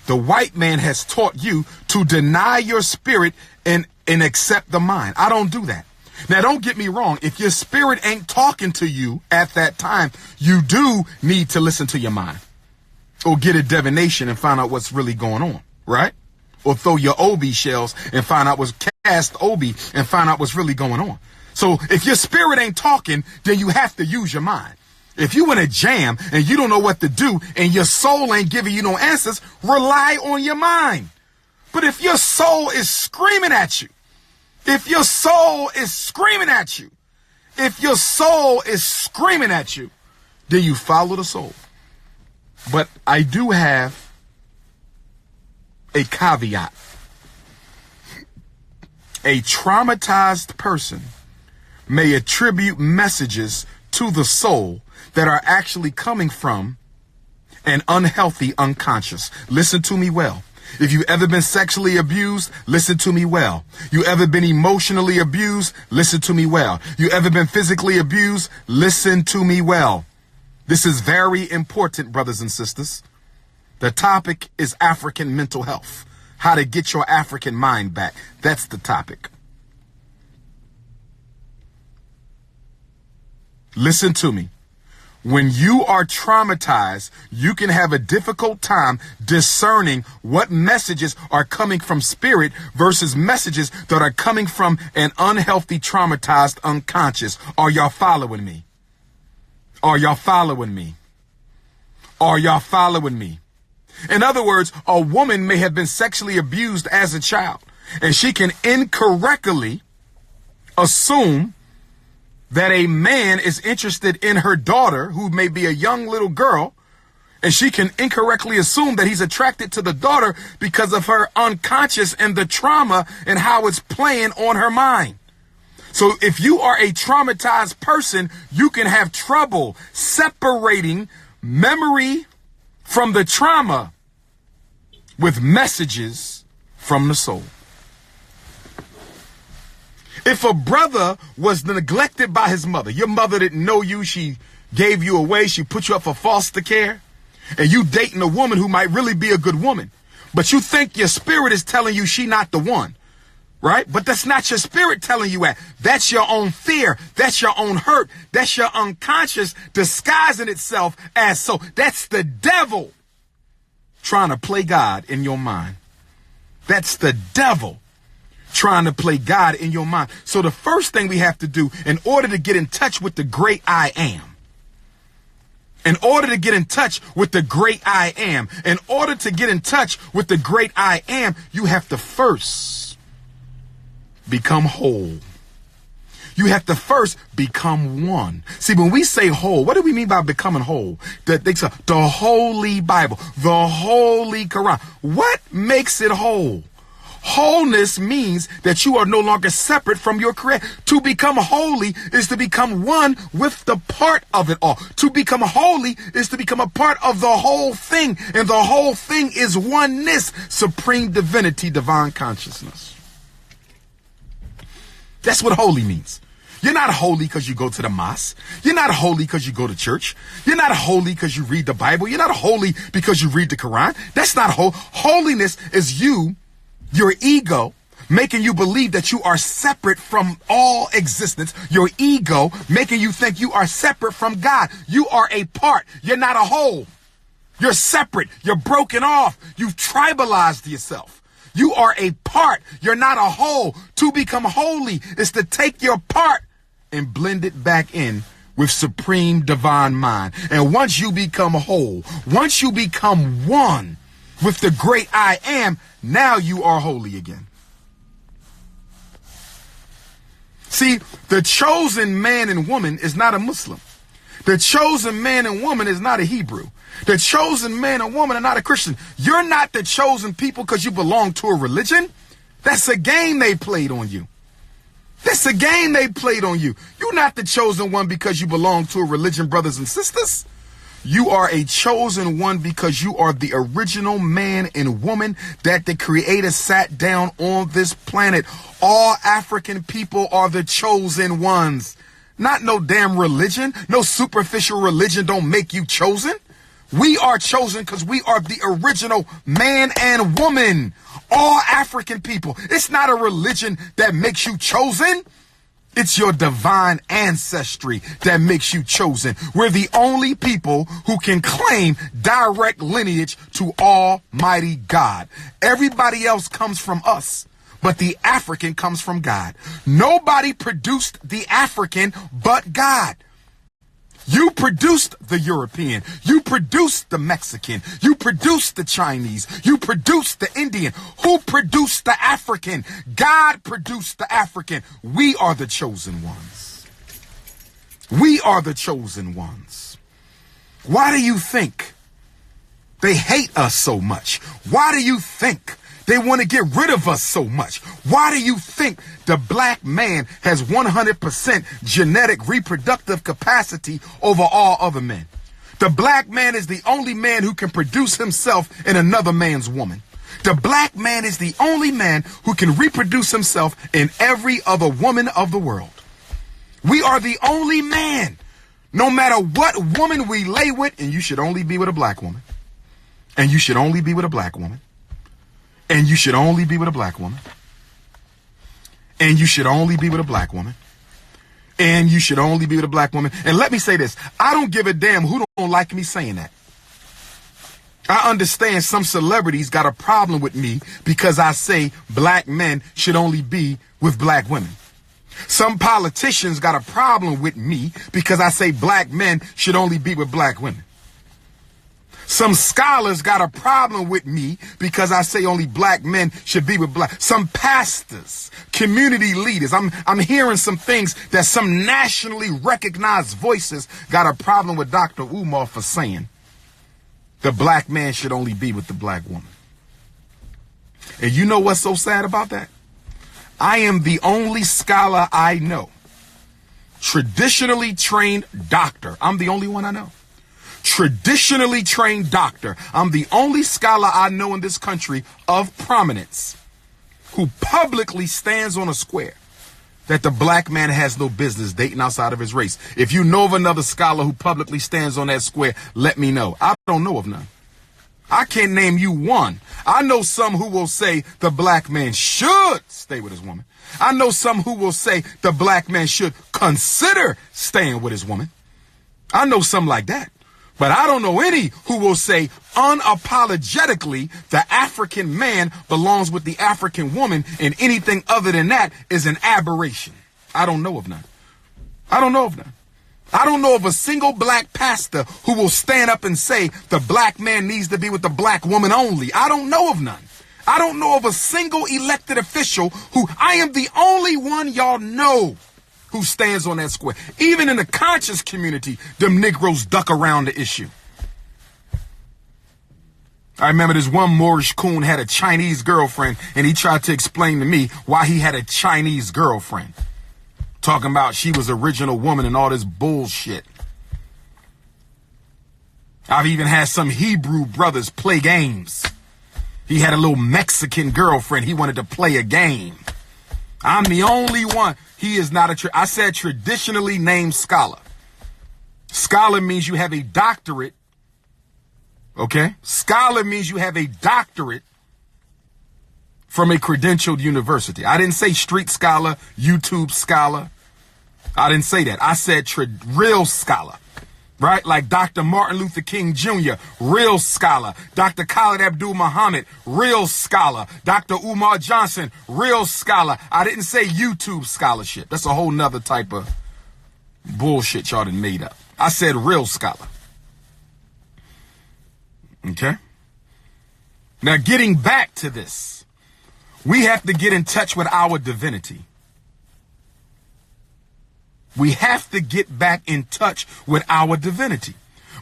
The white man has taught you to deny your spirit and accept the mind. I don't do that. Now, don't get me wrong. If your spirit ain't talking to you at that time, you do need to listen to your mind. Or get a divination and find out what's really going on, right? Or throw your OB shells and find out cast OB and find out what's really going on. So if your spirit ain't talking, then you have to use your mind. If you in a jam and you don't know what to do and your soul ain't giving you no answers, rely on your mind. But if your soul is screaming at you, if your soul is screaming at you, if your soul is screaming at you, then you follow the soul. But I do have a caveat. A traumatized person may attribute messages to the soul that are actually coming from an unhealthy unconscious. Listen to me well. If you've ever been sexually abused, listen to me well. You ever been emotionally abused, listen to me well. You ever been physically abused, listen to me well. This is very important, brothers and sisters. The topic is African mental health. How to get your African mind back. That's the topic. Listen to me. When you are traumatized, you can have a difficult time discerning what messages are coming from spirit versus messages that are coming from an unhealthy, traumatized unconscious. Are y'all following me? Are y'all following me? Are y'all following me? In other words, a woman may have been sexually abused as a child, and she can incorrectly assume that a man is interested in her daughter, who may be a young little girl, and she can incorrectly assume that he's attracted to the daughter because of her unconscious and the trauma and how it's playing on her mind. So if you are a traumatized person, you can have trouble separating memory from the trauma with messages from the soul. If a brother was neglected by his mother, your mother didn't know you, she gave you away, she put you up for foster care, and you dating a woman who might really be a good woman, but you think your spirit is telling you she not the one, right? But that's not your spirit telling you that. That's your own fear. That's your own hurt. That's your unconscious disguising itself as so. That's the devil trying to play God in your mind. That's the devil trying to play God in your mind. So the first thing we have to do in order to get in touch with the great I am, in order to get in touch with the great I am, in order to get in touch with the great I am, you have to first become whole. You have to first become one. See, when we say whole, what do we mean by becoming whole? The Holy Bible, the Holy Quran. What makes it whole? Wholeness means that you are no longer separate from your creator. To become holy is to become one with the part of it all. To become holy is to become a part of the whole thing. And the whole thing is oneness, supreme divinity, divine consciousness. That's what holy means. You're not holy because you go to the mosque. You're not holy because you go to church. You're not holy because you read the Bible. You're not holy because you read the Quran. That's not holiness is you, your ego, making you believe that you are separate from all existence. Your ego making you think you are separate from God. You are a part. You're not a whole. You're separate. You're broken off. You've tribalized yourself. You are a part. You're not a whole. To become holy is to take your part and blend it back in with supreme divine mind. And once you become whole, once you become one with the great I am, now you are holy again. See, the chosen man and woman is not a Muslim. The chosen man and woman is not a Hebrew. The chosen man and woman are not a Christian. You're not the chosen people because you belong to a religion. That's a game they played on you. That's a game they played on you. You're not the chosen one because you belong to a religion, brothers and sisters. You are a chosen one because you are the original man and woman that the Creator sat down on this planet. All African people are the chosen ones. Not no damn religion. No superficial religion don't make you chosen. We are chosen because we are the original man and woman. All African people. It's not a religion that makes you chosen. It's your divine ancestry that makes you chosen. We're the only people who can claim direct lineage to Almighty God. Everybody else comes from us, but the African comes from God. Nobody produced the African but God. You produced the European. You produced the Mexican. You produced the Chinese. You produced the Indian. Who produced the African? God produced the African. We are the chosen ones. We are the chosen ones. Why do you think they hate us so much? Why do you think they want to get rid of us so much? Why do you think the black man has 100% genetic reproductive capacity over all other men? The black man is the only man who can produce himself in another man's woman. The black man is the only man who can reproduce himself in every other woman of the world. We are the only man, no matter what woman we lay with, and you should only be with a black woman. And you should only be with a black woman. And you should only be with a black woman. And you should only be with a black woman. And you should only be with a black woman. And let me say this. I don't give a damn who don't like me saying that. I understand some celebrities got a problem with me because I say black men should only be with black women. Some politicians got a problem with me because I say black men should only be with black women. Some scholars got a problem with me because I say only black men should be with black. Some pastors, community leaders. I'm hearing some things that some nationally recognized voices got a problem with Dr. Umar for saying the black man should only be with the black woman. And you know what's so sad about that? I am the only scholar I know, traditionally trained doctor. I'm the only one I know. Traditionally trained doctor. I'm the only scholar I know in this country of prominence who publicly stands on a square that the black man has no business dating outside of his race. If you know of another scholar who publicly stands on that square, let me know. I don't know of none. I can't name you one. I know some who will say the black man should stay with his woman. I know some who will say the black man should consider staying with his woman. I know some like that. But I don't know any who will say unapologetically the African man belongs with the African woman and anything other than that is an aberration. I don't know of none. I don't know of none. I don't know of a single black pastor who will stand up and say the black man needs to be with the black woman only. I don't know of none. I don't know of a single elected official who I am the only one y'all know who stands on that square. Even in the conscious community, them Negroes duck around the issue. I remember this one Moorish coon had a Chinese girlfriend, and he tried to explain to me why he had a Chinese girlfriend. Talking about she was original woman and all this bullshit. I've even had some Hebrew brothers play games. He had a little Mexican girlfriend. He wanted to play a game. I'm the only one. He is not I said traditionally named scholar. Scholar means you have a doctorate. Okay? Scholar means you have a doctorate from a credentialed university. I didn't say street scholar, YouTube scholar. I didn't say that. I said real scholar. Right? Like Dr. Martin Luther King Jr., real scholar. Dr. Khalid Abdul Muhammad, real scholar. Dr. Umar Johnson, real scholar. I didn't say YouTube scholarship. That's a whole nother type of bullshit y'all done made up. I said real scholar. Okay? Now, getting back to this, we have to get in touch with our divinity. We have to get back in touch with our divinity.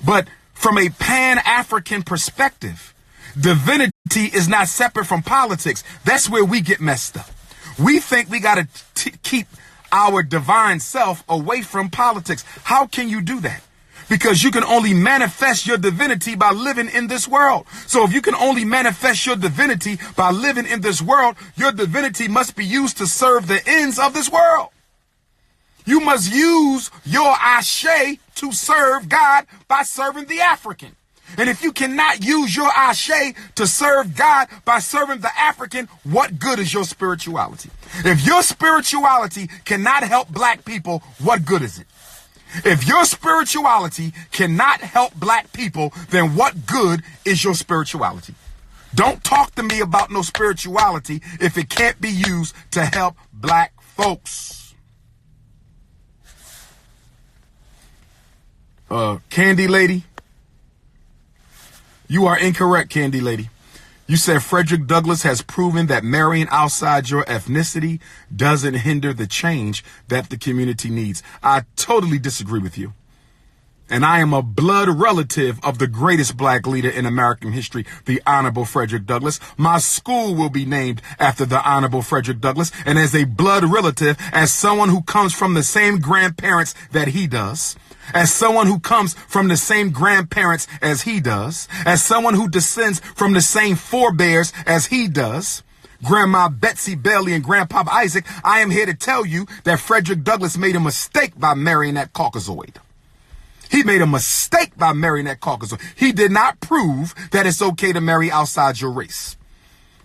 But from a Pan-African perspective, divinity is not separate from politics. That's where we get messed up. We think we got to keep our divine self away from politics. How can you do that? Because you can only manifest your divinity by living in this world. So if you can only manifest your divinity by living in this world, your divinity must be used to serve the ends of this world. You must use your ashe to serve God by serving the African. And if you cannot use your ashe to serve God by serving the African, what good is your spirituality? If your spirituality cannot help black people, what good is it? If your spirituality cannot help black people, then what good is your spirituality? Don't talk to me about no spirituality if it can't be used to help black folks. Candy Lady, you are incorrect, Candy Lady. You said Frederick Douglass has proven that marrying outside your ethnicity doesn't hinder the change that the community needs. I totally disagree with you. And I am a blood relative of the greatest black leader in American history, the Honorable Frederick Douglass. My school will be named after the Honorable Frederick Douglass. And as a blood relative, as someone who comes from the same grandparents that he does, as someone who comes from the same grandparents as he does, as someone who descends from the same forebears as he does, Grandma Betsy Bailey and Grandpa Isaac, I am here to tell you that Frederick Douglass made a mistake by marrying that Caucasoid. He made a mistake by marrying that Caucasoid. He did not prove that it's okay to marry outside your race.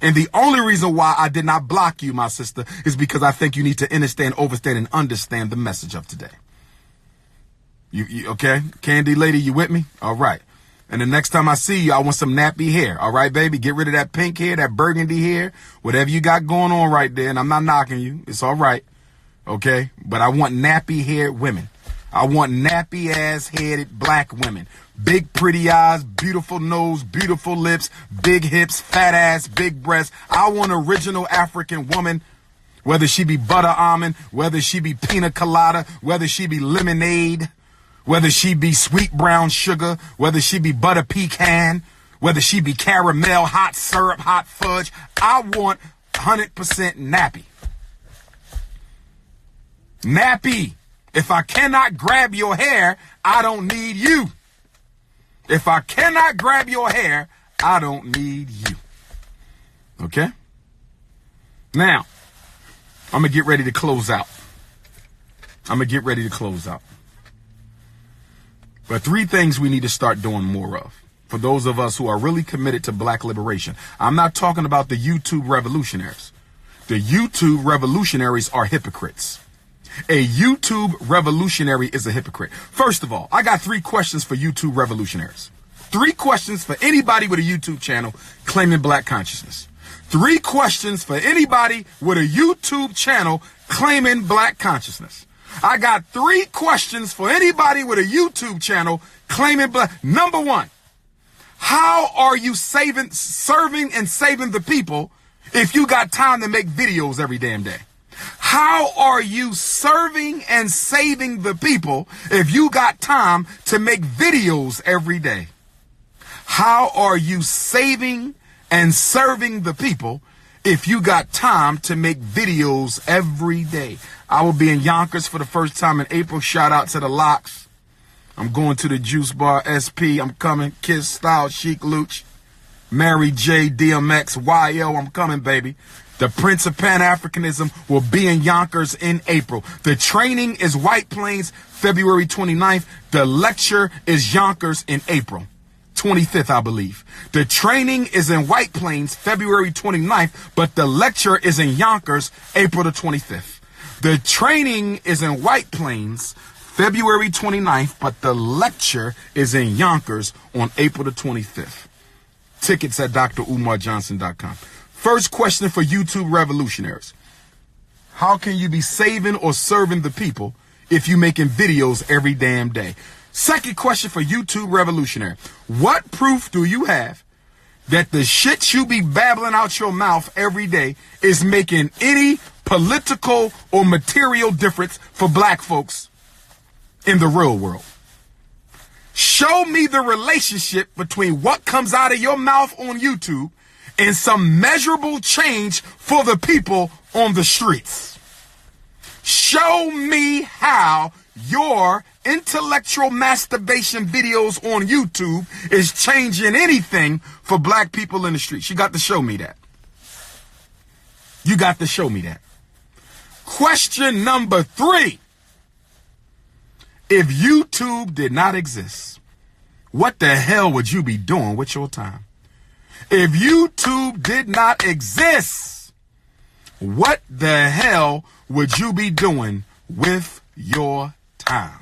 And the only reason why I did not block you, my sister, is because I think you need to understand, overstand, and understand the message of today. You okay? Candy Lady, you with me? All right. And the next time I see you, I want some nappy hair. All right, baby? Get rid of that pink hair, that burgundy hair, whatever you got going on right there. And I'm not knocking you. It's all right. Okay? But I want nappy-haired women. I want nappy-ass-headed black women. Big, pretty eyes, beautiful nose, beautiful lips, big hips, fat ass, big breasts. I want an original African woman, whether she be butter almond, whether she be pina colada, whether she be lemonade, whether she be sweet brown sugar, whether she be butter pecan, whether she be caramel, hot syrup, hot fudge. I want 100% nappy. Nappy. If I cannot grab your hair, I don't need you. If I cannot grab your hair, I don't need you. Okay? Now, I'm going to get ready to close out. But 3 things we need to start doing more of for those of us who are really committed to black liberation. I'm not talking about the YouTube revolutionaries. The YouTube revolutionaries are hypocrites. A YouTube revolutionary is a hypocrite. First of all, I got 3 questions for YouTube revolutionaries. 3 questions for anybody with a YouTube channel claiming black consciousness. 3 questions for anybody with a YouTube channel claiming black consciousness. I got 3 questions for anybody with a YouTube channel claiming black. Number 1, how are you serving and saving the people if you got time to make videos every damn day? How are you serving and saving the people if you got time to make videos every day? How are you saving and serving the people if you got time to make videos every day? I will be in Yonkers for the first time in April. Shout out to the Locks. I'm going to the Juice Bar SP. I'm coming. Kiss Style, Chic Luch, Mary J, DMX, YO. I'm coming, baby. The Prince of Pan-Africanism will be in Yonkers in April. The training is White Plains, February 29th. The lecture is Yonkers in April 25th, I believe. The training is in White Plains, February 29th, but the lecture is in Yonkers, April the 25th. The training is in White Plains, February 29th, but the lecture is in Yonkers on April the 25th. Tickets at DrUmarJohnson.com. First question for YouTube revolutionaries. How can you be saving or serving the people if you're making videos every damn day? Second question for YouTube revolutionary. What proof do you have that the shit you be babbling out your mouth every day is making any political or material difference for black folks in the real world? Show me the relationship between what comes out of your mouth on YouTube and some measurable change for the people on the streets. Show me how your intellectual masturbation videos on YouTube is changing anything for black people in the streets. You got to show me that. You got to show me that. Question number 3. If YouTube did not exist, what the hell would you be doing with your time? If YouTube did not exist, what the hell would you be doing with your time?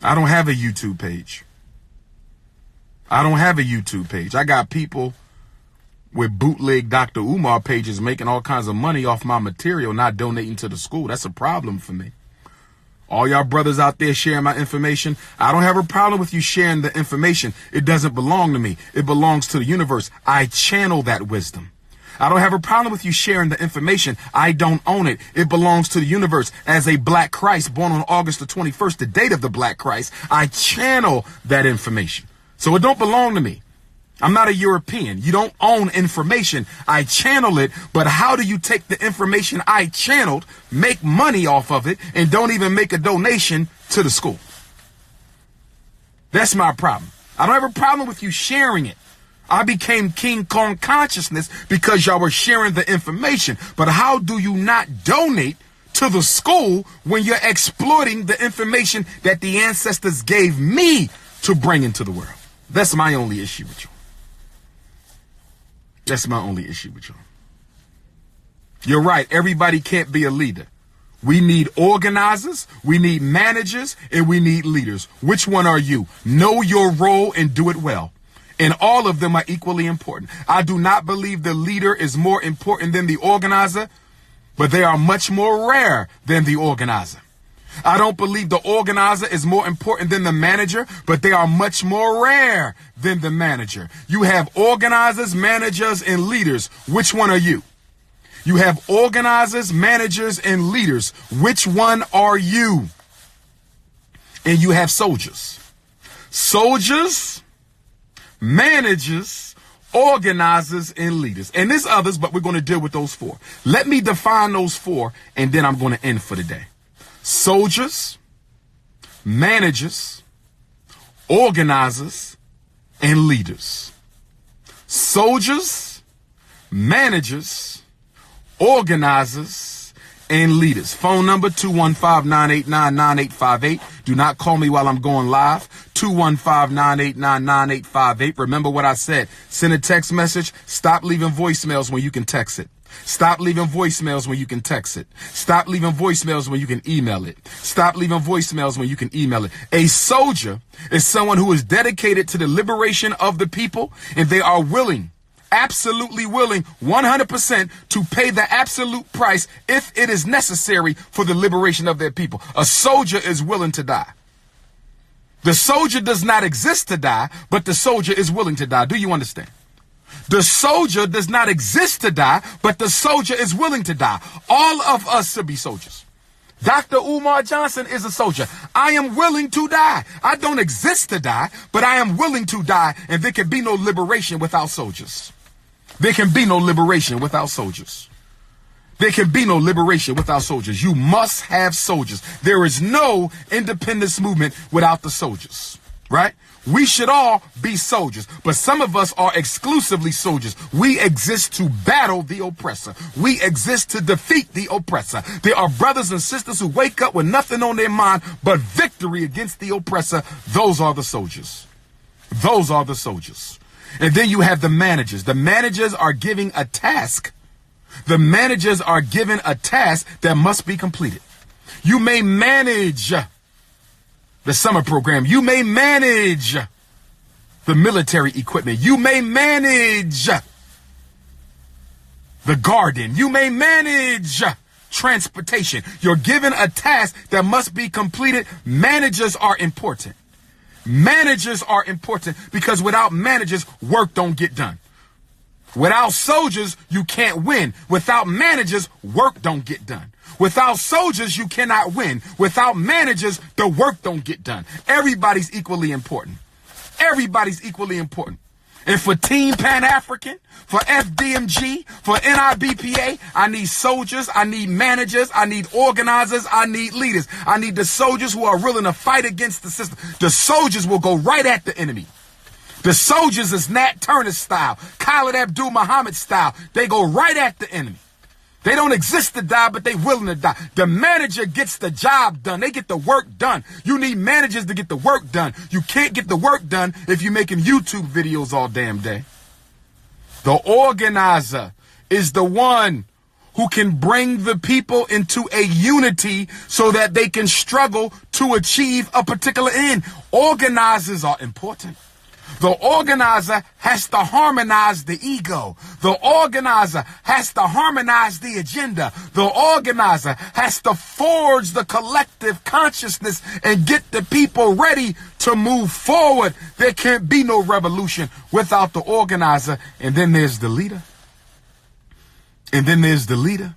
I don't have a YouTube page. I don't have a YouTube page. I got people with bootleg Dr. Umar pages making all kinds of money off my material, not donating to the school. That's a problem for me. All y'all brothers out there sharing my information, I don't have a problem with you sharing the information. It doesn't belong to me. It belongs to the universe. I channel that wisdom. I don't have a problem with you sharing the information. I don't own it. It belongs to the universe. As a black Christ born on August the 21st, the date of the black Christ, I channel that information. So it don't belong to me. I'm not a European. You don't own information. I channel it, but how do you take the information I channeled, make money off of it, and don't even make a donation to the school? That's my problem. I don't have a problem with you sharing it. I became King Kong consciousness because y'all were sharing the information. But how do you not donate to the school when you're exploiting the information that the ancestors gave me to bring into the world? That's my only issue with you. That's my only issue with you. You're right. Everybody can't be a leader. We need organizers, we need managers, and we need leaders. Which one are you? Know your role and do it well. And all of them are equally important. I do not believe the leader is more important than the organizer, but they are much more rare than the organizer. I don't believe the organizer is more important than the manager, but they are much more rare than the manager. You have organizers, managers, and leaders. Which one are you? You have organizers, managers, and leaders. Which one are you? And you have soldiers. Soldiers, managers, organizers, and leaders. And there's others, but we're going to deal with those 4. Let me define those 4, and then I'm going to end for the day. Soldiers, managers, organizers, and leaders. Soldiers, managers, organizers, and leaders. Phone number 215-989-9858. Do not call me while I'm going live. 215-989-9858. Remember what I said. Send a text message. Stop leaving voicemails when you can text it. Stop leaving voicemails when you can text it. Stop leaving voicemails when you can email it. Stop leaving voicemails when you can email it. A soldier is someone who is dedicated to the liberation of the people, and they are willing, absolutely willing, 100% to pay the absolute price if it is necessary for the liberation of their people. A soldier is willing to die. The soldier does not exist to die, but the soldier is willing to die. Do you understand? The soldier does not exist to die, but the soldier is willing to die. All of us should be soldiers. Dr. Umar Johnson is a soldier. I am willing to die. I don't exist to die, but I am willing to die. And there can be no liberation without soldiers. There can be no liberation without soldiers. There can be no liberation without soldiers. You must have soldiers. There is no independence movement without the soldiers, right? We should all be soldiers, but some of us are exclusively soldiers. We exist to battle the oppressor. We exist to defeat the oppressor. There are brothers and sisters who wake up with nothing on their mind but victory against the oppressor. Those are the soldiers. Those are the soldiers. And then you have the managers. The managers are giving a task. The managers are given a task that must be completed. You may manage the summer program. You may manage the military equipment. You may manage the garden. You may manage transportation. You're given a task that must be completed. Managers are important. Managers are important because without managers, work don't get done. Without soldiers, you can't win. Without managers, work don't get done. Without soldiers, you cannot win. Without managers, the work don't get done. Everybody's equally important. Everybody's equally important. And for Team Pan-African, for FDMG, for NIBPA, I need soldiers, I need managers, I need organizers, I need leaders. I need the soldiers who are willing to fight against the system. The soldiers will go right at the enemy. The soldiers is Nat Turner style, Khalid Abdul-Muhammad style. They go right at the enemy. They don't exist to die, but they willing to die. The manager gets the job done. They get the work done. You need managers to get the work done. You can't get the work done if you're making YouTube videos all damn day. The organizer is the one who can bring the people into a unity so that they can struggle to achieve a particular end. Organizers are important. The organizer has to harmonize the ego. The organizer has to harmonize the agenda. The organizer has to forge the collective consciousness and get the people ready to move forward. There can't be no revolution without the organizer. And then there's the leader. And then there's the leader.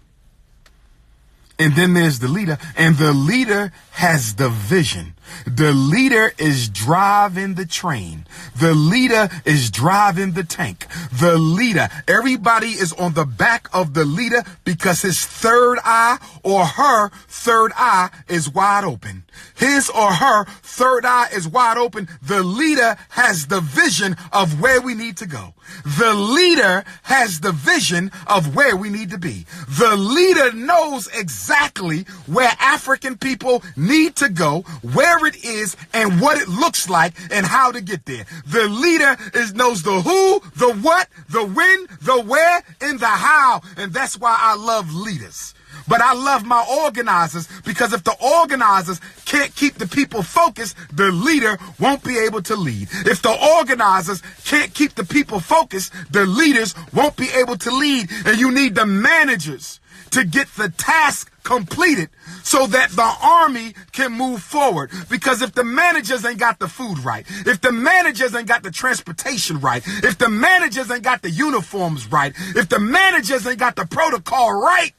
And then there's the leader. And the leader has the vision. The leader is driving the train. The leader is driving the tank. The leader, everybody is on the back of the leader because his third eye or her third eye is wide open. His or her third eye is wide open. The leader has the vision of where we need to go. The leader has the vision of where we need to be. The leader knows exactly where African people need to go, where it is and what it looks like and how to get there. The leader knows the who, the what, the when, the where, and the how. And that's why I love leaders. But I love my organizers because if the organizers can't keep the people focused, the leader won't be able to lead. If the organizers can't keep the people focused, the leaders won't be able to lead. And you need the managers to get the task completed so that the army can move forward. Because if the managers ain't got the food right, if the managers ain't got the transportation right, if the managers ain't got the uniforms right, if the managers ain't got the protocol right,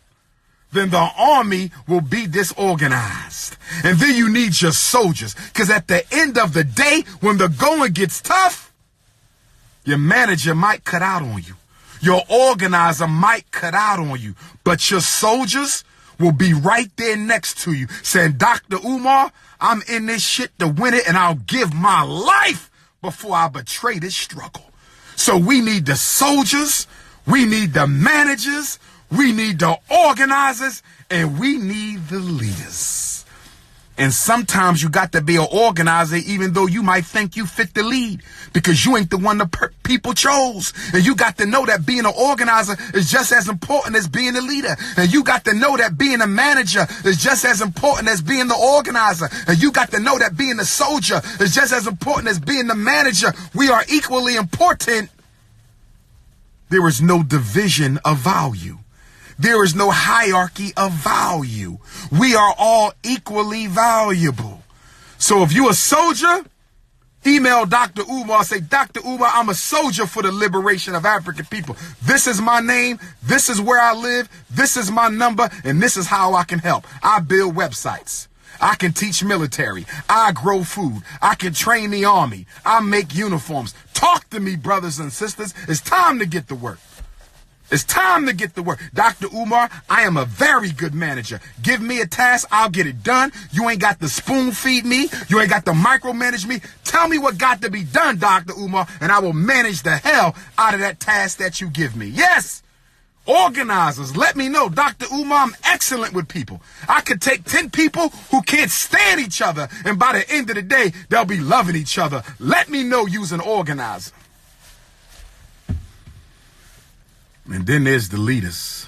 then the army will be disorganized. And then you need your soldiers. Because at the end of the day, when the going gets tough, your manager might cut out on you. Your organizer might cut out on you. But your soldiers will be right there next to you saying, Dr. Umar, I'm in this shit to win it and I'll give my life before I betray this struggle. So we need the soldiers, we need the managers, we need the organizers, and we need the leaders. And sometimes you got to be an organizer even though you might think you fit the lead because you ain't the one the people chose. And you got to know that being an organizer is just as important as being a leader. And you got to know that being a manager is just as important as being the organizer. And you got to know that being a soldier is just as important as being the manager. We are equally important. There is no division of value. There is no hierarchy of value. We are all equally valuable. So if you're a soldier, email Dr. Umar, say, Dr. Umar, I'm a soldier for the liberation of African people. This is my name. This is where I live. This is my number. And this is how I can help. I build websites. I can teach military. I grow food. I can train the army. I make uniforms. Talk to me, brothers and sisters. It's time to get to work. It's time to get to work. Dr. Umar, I am a very good manager. Give me a task, I'll get it done. You ain't got to spoon feed me. You ain't got to micromanage me. Tell me what got to be done, Dr. Umar, and I will manage the hell out of that task that you give me. Yes! Organizers, let me know. Dr. Umar, I'm excellent with people. I could take 10 people who can't stand each other, and by the end of the day, they'll be loving each other. Let me know you's an organizer. And then there's the leaders.